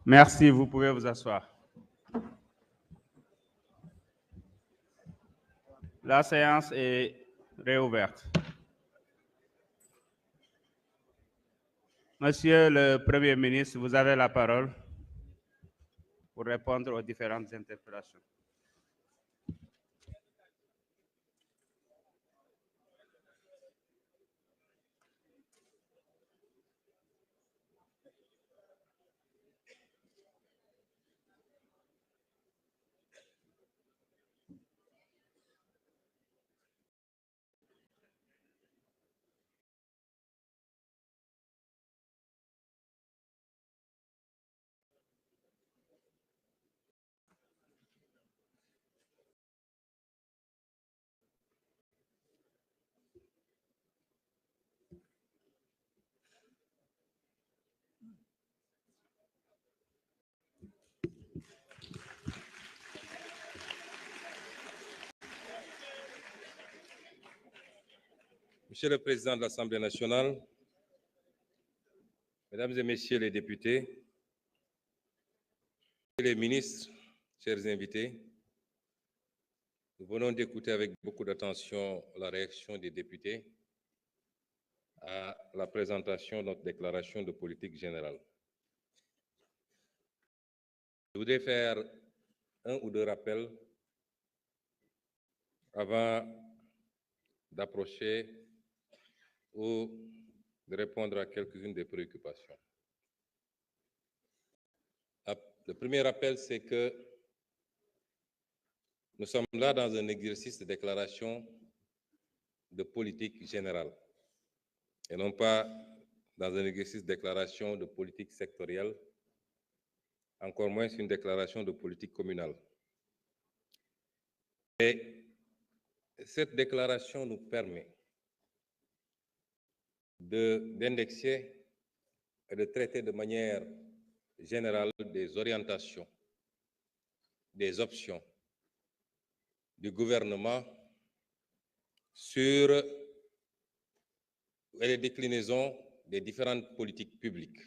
Merci, vous pouvez vous asseoir. La séance est réouverte. Monsieur le Premier ministre, vous avez la parole pour répondre aux différentes interpellations. Monsieur le Président de l'Assemblée nationale, Mesdames et Messieurs les députés, les ministres, chers invités, nous venons d'écouter avec beaucoup d'attention la réaction des députés à la présentation de notre déclaration de politique générale. Je voudrais faire un ou deux rappels avant d'approcher ou de répondre à quelques-unes des préoccupations. Le premier rappel, c'est que nous sommes là dans un exercice de déclaration de politique générale et non pas dans un exercice de déclaration de politique sectorielle, encore moins une déclaration de politique communale. Et cette déclaration nous permet d'indexer et de traiter de manière générale des orientations, des options du gouvernement sur les déclinaisons des différentes politiques publiques.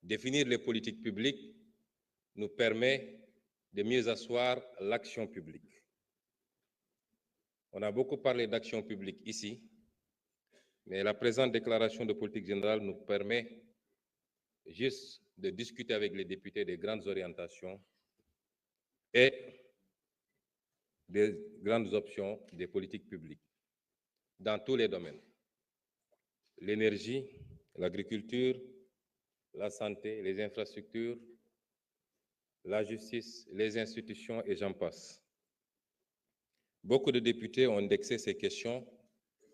Définir les politiques publiques nous permet de mieux asseoir l'action publique. On a beaucoup parlé d'action publique ici, mais la présente déclaration de politique générale nous permet juste de discuter avec les députés des grandes orientations et des grandes options des politiques publiques dans tous les domaines. L'énergie, l'agriculture, la santé, les infrastructures, la justice, les institutions et j'en passe. Beaucoup de députés ont indexé ces questions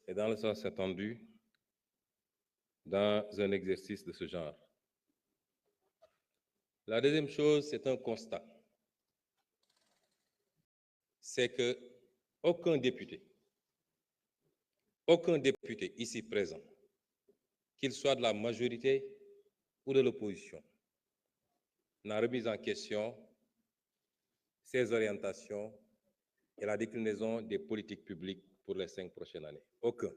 et dans le sens attendu dans un exercice de ce genre. La deuxième chose, c'est un constat. C'est que aucun député ici présent, qu'il soit de la majorité ou de l'opposition, n'a remis en question ces orientations et la déclinaison des politiques publiques pour les 5 prochaines années. Aucun.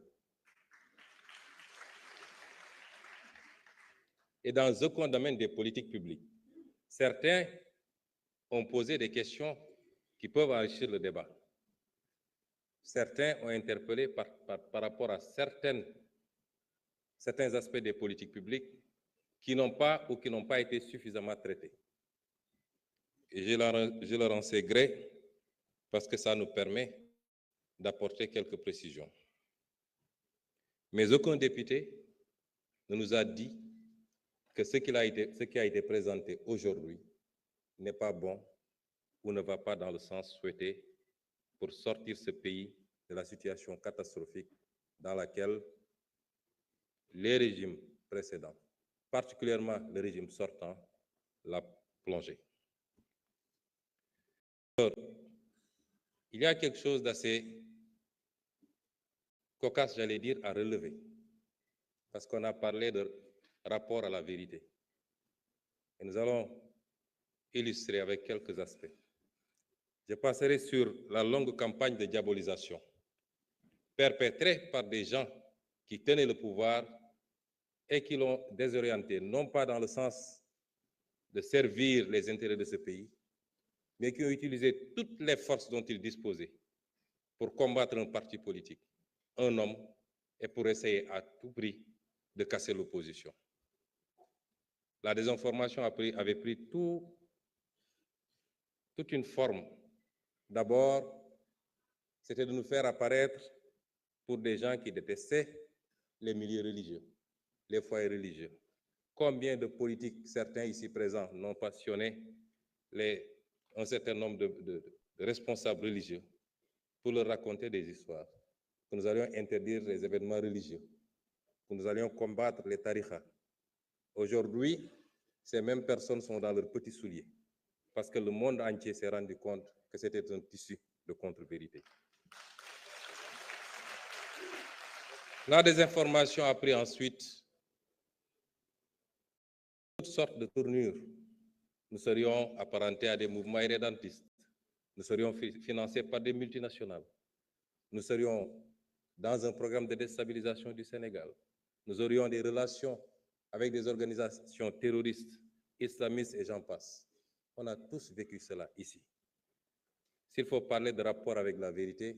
Et dans aucun domaine des politiques publiques, certains ont posé des questions qui peuvent enrichir le débat. Certains ont interpellé par rapport à certains aspects des politiques publiques qui n'ont pas ou qui n'ont pas été suffisamment traités. Et je leur en sais gré parce que ça nous permet d'apporter quelques précisions. Mais aucun député ne nous a dit que ce qui a été présenté aujourd'hui n'est pas bon ou ne va pas dans le sens souhaité pour sortir ce pays de la situation catastrophique dans laquelle les régimes précédents, particulièrement le régime sortant, l'a plongé. Alors, il y a quelque chose d'assez cocasse, j'allais dire, à relever, parce qu'on a parlé de rapport à la vérité. Et nous allons illustrer avec quelques aspects. Je passerai sur la longue campagne de diabolisation perpétrée par des gens qui tenaient le pouvoir et qui l'ont désorienté, non pas dans le sens de servir les intérêts de ce pays, mais qui ont utilisé toutes les forces dont ils disposaient pour combattre un parti politique, un homme, et pour essayer à tout prix de casser l'opposition. La désinformation avait pris toute une forme. D'abord, c'était de nous faire apparaître pour des gens qui détestaient les milieux religieux, les foyers religieux. Combien de politiques, certains ici présents, n'ont passionné un certain nombre de responsables religieux pour leur raconter des histoires, que nous allions interdire les événements religieux, que nous allions combattre les tariqas. Aujourd'hui, ces mêmes personnes sont dans leurs petits souliers parce que le monde entier s'est rendu compte que c'était un tissu de contre-vérité. La désinformation a pris ensuite toutes sortes de tournures. Nous serions apparentés à des mouvements irrédentistes. Nous serions financés par des multinationales. Nous serions dans un programme de déstabilisation du Sénégal. Nous aurions des relations avec des organisations terroristes, islamistes et j'en passe. On a tous vécu cela ici. S'il faut parler de rapport avec la vérité,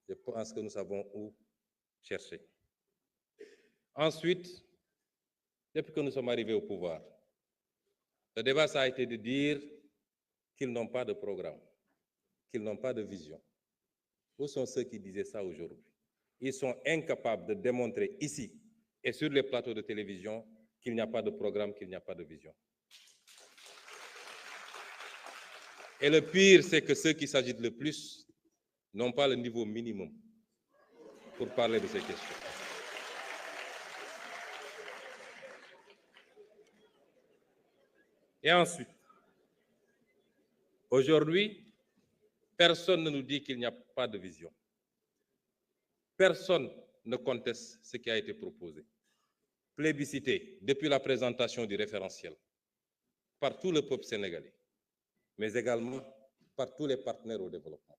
je pense que nous savons où chercher. Ensuite, depuis que nous sommes arrivés au pouvoir, le débat, ça a été de dire qu'ils n'ont pas de programme, qu'ils n'ont pas de vision. Où sont ceux qui disaient ça aujourd'hui? Ils sont incapables de démontrer ici et sur les plateaux de télévision qu'il n'y a pas de programme, qu'il n'y a pas de vision. Et le pire, c'est que ceux qui s'agitent le plus n'ont pas le niveau minimum pour parler de ces questions. Et ensuite, aujourd'hui, personne ne nous dit qu'il n'y a pas de vision. Personne ne conteste ce qui a été proposé. Plébiscité depuis la présentation du référentiel par tout le peuple sénégalais, mais également par tous les partenaires au développement.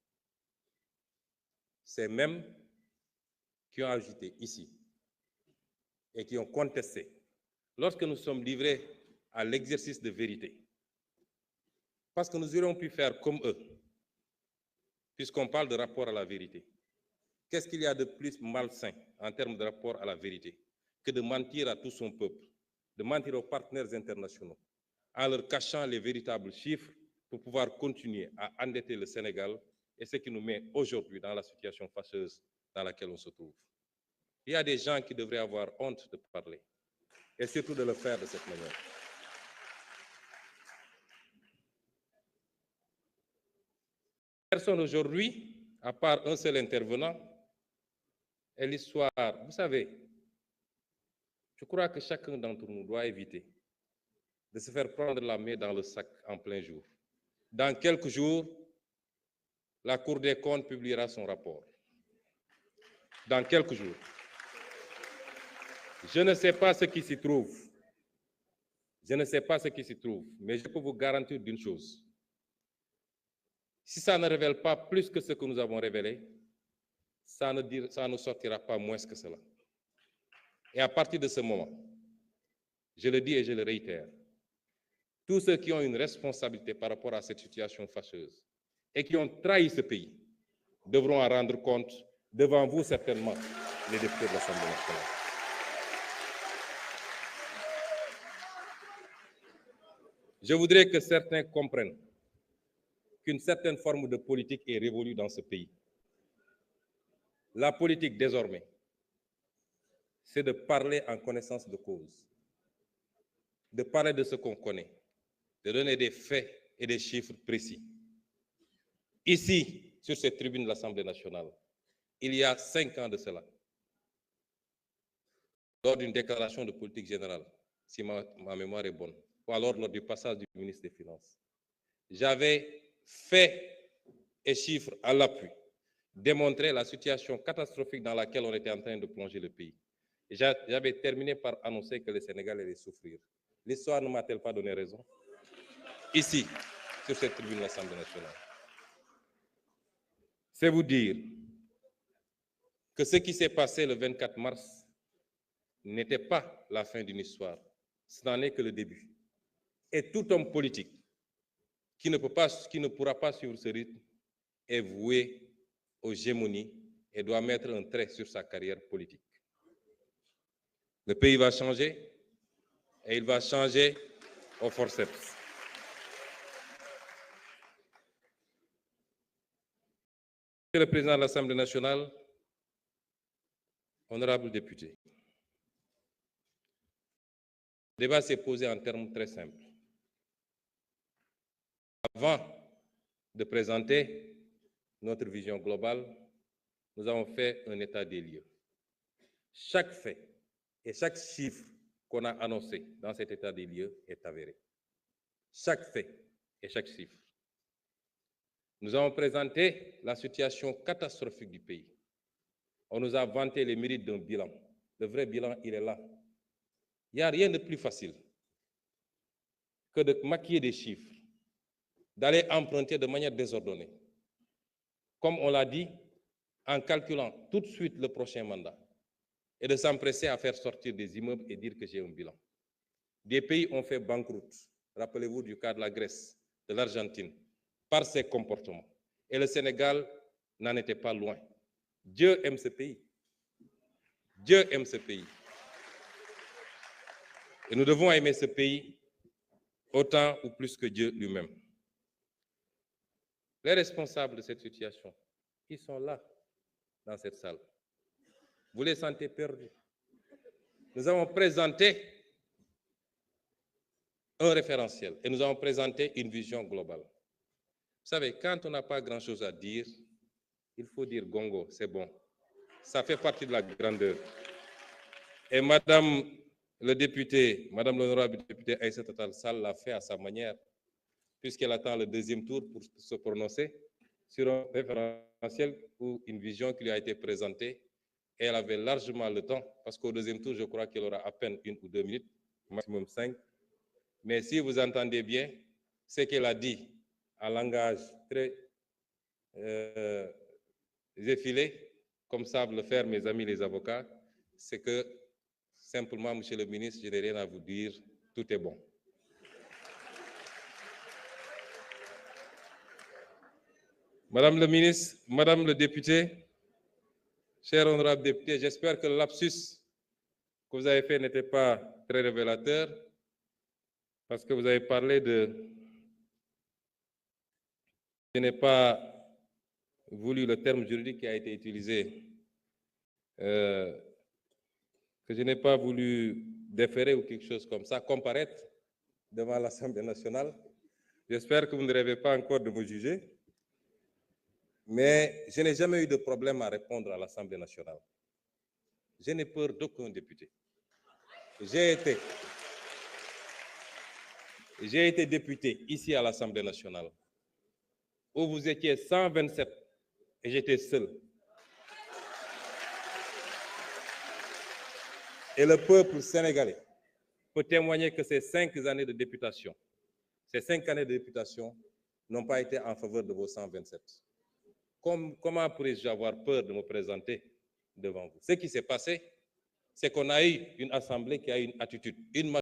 Ces mêmes qui ont agité ici et qui ont contesté, lorsque nous sommes livrés à l'exercice de vérité, parce que nous aurions pu faire comme eux, puisqu'on parle de rapport à la vérité. Qu'est-ce qu'il y a de plus malsain en termes de rapport à la vérité que de mentir à tout son peuple, de mentir aux partenaires internationaux, en leur cachant les véritables chiffres pour pouvoir continuer à endetter le Sénégal et ce qui nous met aujourd'hui dans la situation fâcheuse dans laquelle on se trouve. Il y a des gens qui devraient avoir honte de parler et surtout de le faire de cette manière. Personne aujourd'hui, à part un seul intervenant, et l'histoire, vous savez, je crois que chacun d'entre nous doit éviter de se faire prendre la main dans le sac en plein jour. Dans quelques jours, la Cour des comptes publiera son rapport. Dans quelques jours. Je ne sais pas ce qui s'y trouve. Je ne sais pas ce qui s'y trouve, mais je peux vous garantir d'une chose. Si ça ne révèle pas plus que ce que nous avons révélé, ça ne sortira pas moins que cela. Et à partir de ce moment, je le dis et je le réitère, tous ceux qui ont une responsabilité par rapport à cette situation fâcheuse et qui ont trahi ce pays devront en rendre compte devant vous certainement, les députés de l'Assemblée nationale. Je voudrais que certains comprennent qu'une certaine forme de politique est révolue dans ce pays. La politique, désormais, c'est de parler en connaissance de cause, de parler de ce qu'on connaît, de donner des faits et des chiffres précis. Ici, sur cette tribune de l'Assemblée nationale, il y a 5 ans de cela, lors d'une déclaration de politique générale, si ma mémoire est bonne, ou alors lors du passage du ministre des Finances, j'avais fait et chiffres à l'appui démontrer la situation catastrophique dans laquelle on était en train de plonger le pays. J'avais terminé par annoncer que le Sénégal allait souffrir. L'histoire ne m'a-t-elle pas donné raison? Ici, sur cette tribune de l'Assemblée nationale. C'est vous dire que ce qui s'est passé le 24 mars n'était pas la fin d'une histoire. Ce n'en est que le début. Et tout homme politique qui ne pourra pas suivre ce rythme est voué aux gémonies et doit mettre un trait sur sa carrière politique. Le pays va changer et il va changer au forceps. Monsieur le Président de l'Assemblée nationale, honorables députés, le débat s'est posé en termes très simples. Avant de présenter notre vision globale, nous avons fait un état des lieux. Chaque fait et chaque chiffre qu'on a annoncé dans cet état des lieux est avéré. Chaque fait et chaque chiffre. Nous avons présenté la situation catastrophique du pays. On nous a vanté les mérites d'un bilan. Le vrai bilan, il est là. Il n'y a rien de plus facile que de maquiller des chiffres, d'aller emprunter de manière désordonnée. Comme on l'a dit, en calculant tout de suite le prochain mandat et de s'empresser à faire sortir des immeubles et dire que j'ai un bilan. Des pays ont fait banqueroute. Rappelez-vous du cas de la Grèce, de l'Argentine, par ses comportements. Et le Sénégal n'en était pas loin. Dieu aime ce pays. Dieu aime ce pays. Et nous devons aimer ce pays autant ou plus que Dieu lui-même. Les responsables de cette situation, ils sont là, dans cette salle. Vous les sentez perdus. Nous avons présenté un référentiel et nous avons présenté une vision globale. Vous savez, quand on n'a pas grand-chose à dire, il faut dire gongo, c'est bon. Ça fait partie de la grandeur. Et Madame l'honorable députée Aïssata Tall Sall l'a fait à sa manière, puisqu'elle attend le deuxième tour pour se prononcer sur un référentiel ou une vision qui lui a été présentée. Et elle avait largement le temps, parce qu'au deuxième tour, je crois qu'elle aura à peine 1 ou 2 minutes, maximum 5. Mais si vous entendez bien, ce qu'elle a dit en langage très effilé, comme savent le faire mes amis les avocats, c'est que simplement, Monsieur le ministre, je n'ai rien à vous dire, tout est bon. Madame le ministre, Madame le député, cher honorable député, j'espère que le lapsus que vous avez fait n'était pas très révélateur, parce que vous avez parlé de... Je n'ai pas voulu le terme juridique qui a été utilisé, que je n'ai pas voulu déférer ou quelque chose comme ça, comparaître devant l'Assemblée nationale. J'espère que vous ne rêvez pas encore de me juger. Mais je n'ai jamais eu de problème à répondre à l'Assemblée nationale. Je n'ai peur d'aucun député. J'ai été député ici à l'Assemblée nationale, où vous étiez 127 et j'étais seul. Et le peuple sénégalais peut témoigner que ces 5 années de députation, n'ont pas été en faveur de vos 127. Comment pourrais-je avoir peur de me présenter devant vous? Ce qui s'est passé, c'est qu'on a eu une assemblée qui a eu une attitude, une